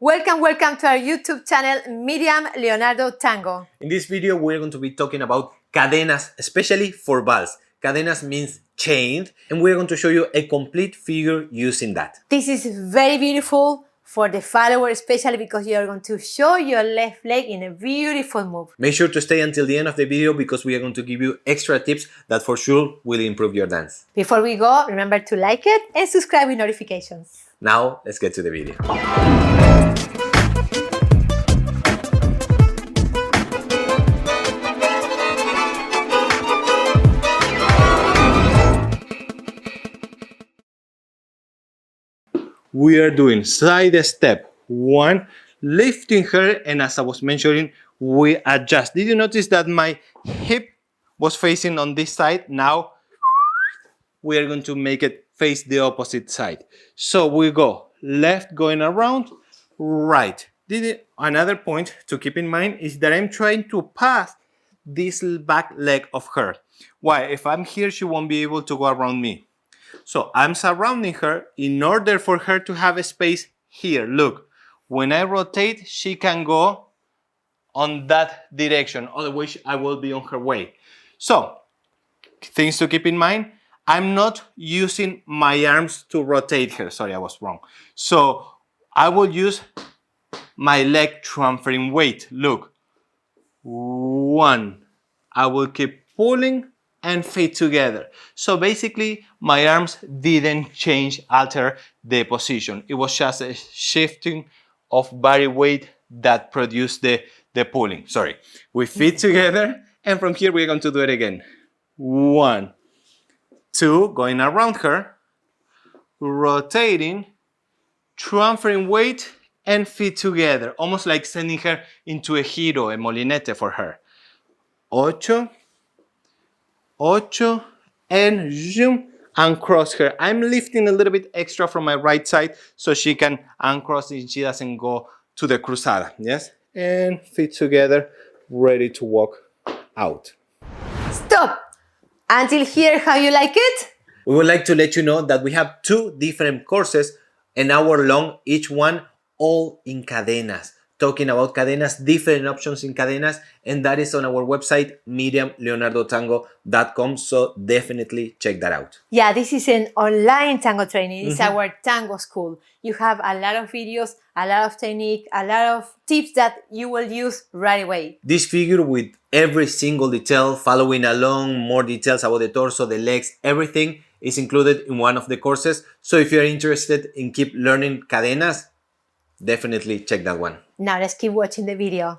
Welcome to our YouTube channel, Miriam Leonardo Tango. In this video, we're going to be talking about cadenas, especially for vals. Cadenas means chained, and we're going to show you a complete figure using that. This is very beautiful for the follower, especially because you are going to show your left leg in a beautiful move. Make sure to stay until the end of the video because we are going to give you extra tips that for sure will improve your dance. Before we go, remember to like it and subscribe with notifications. Now, let's get to the video. We are doing side step 1, lifting her, and as I was mentioning, we adjust. Did you notice that my hip was facing on this side? Now we are going to make it face the opposite side. So we go left going around, right. Another point to keep in mind is that I'm trying to pass this back leg of her. Why? If I'm here, she won't be able to go around me. So I'm surrounding her in order for her to have a space here. Look, when I rotate, she can go on that direction. Otherwise, I will be on her way. So, things to keep in mind. I'm not using my arms to rotate her. Sorry, I was wrong. So, I will use my leg transferring weight. Look, 1. I will keep pulling and feet together. So basically, my arms didn't alter the position. It was just a shifting of body weight that produced the pulling. Sorry. We feet together, and from here we're going to do it again. 1, 2, going around her, rotating, transferring weight, and feet together. Almost like sending her into a giro, a molinete for her. 8, and zoom, uncross her. I'm lifting a little bit extra from my right side so she can uncross and she doesn't go to the cruzada. Yes? And feet together, ready to walk out. Stop! Until here, how you like it? We would like to let you know that we have 2 different courses, an hour long, each one, all in cadenas. Talking about cadenas, different options in cadenas, and that is on our website, miriamleonardotango.com, so definitely check that out. Yeah, this is an online tango training. It's our tango school. You have a lot of videos, a lot of technique, a lot of tips that you will use right away. This figure with every single detail, following along, more details about the torso, the legs, everything is included in one of the courses. So if you're interested in keep learning cadenas, definitely check that one. Now let's keep watching the video.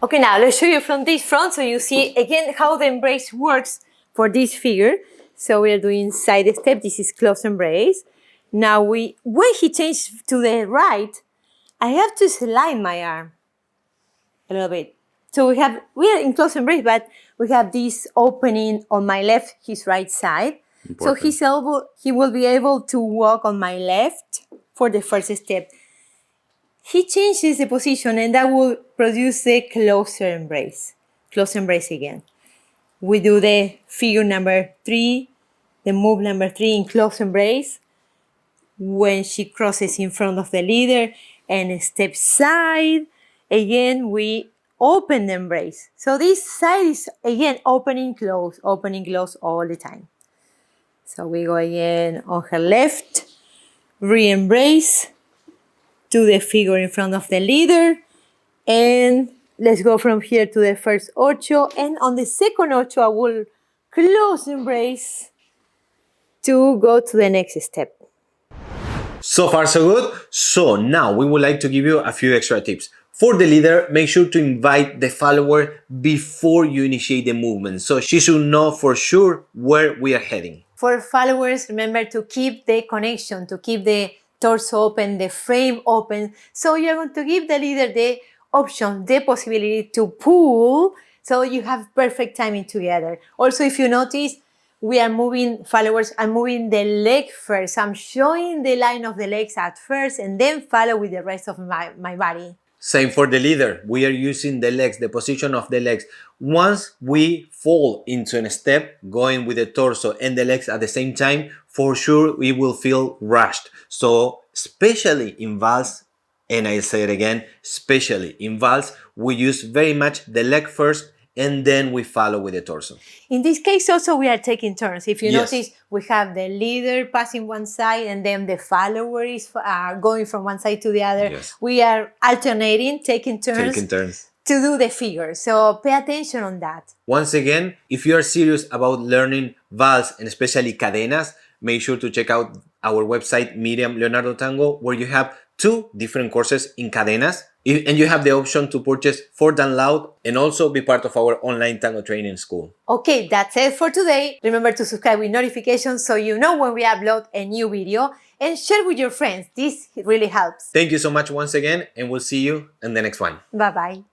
Okay, now let's show you from this front so you see again how the embrace works for this figure. So we are doing side step. This is close embrace. Now when he changed to the right, I have to slide my arm a little bit. So we are in close embrace, but we have this opening on my left, his right side. Important. So he will be able to walk on my left for the first step. He changes the position and that will produce the closer embrace. Close embrace again. We do the figure number 3, the move number 3 in close embrace. When she crosses in front of the leader and step side, again we open the embrace. So this side is again opening, close all the time. So we go again on her left, re-embrace, to the figure in front of the leader, and let's go from here to the first ocho, and on the second ocho I will close embrace to go to the next step. So far so good. So now we would like to give you a few extra tips. For the leader, make sure to invite the follower before you initiate the movement, so she should know for sure where we are heading. For followers, remember to keep the connection, to keep the torso open, the frame open. So you're going to give the leader the option, the possibility to pull, so you have perfect timing together. Also, if you notice, we are moving, followers, I'm moving the leg first. I'm showing the line of the legs at first and then follow with the rest of my body. Same for the leader. We are using the legs, the position of the legs. Once we fall into a step, going with the torso and the legs at the same time, for sure we will feel rushed. So especially in vals, And I'll say it again, especially in Vals, we use very much the leg first and then we follow with the torso. In this case also we are taking turns. If you Yes. notice, we have the leader passing one side and then the follower is going from one side to the other. Yes. We are alternating, taking turns to do the figure. So pay attention on that. Once again, if you are serious about learning Vals and especially cadenas, make sure to check out our website, Miriam Leonardo Tango, where you have 2 different courses in cadenas. And you have the option to purchase for download and also be part of our online tango training school. Okay, that's it for today. Remember to subscribe with notifications so you know when we upload a new video, and share with your friends. This really helps. Thank you so much once again, and we'll see you in the next one. Bye-bye.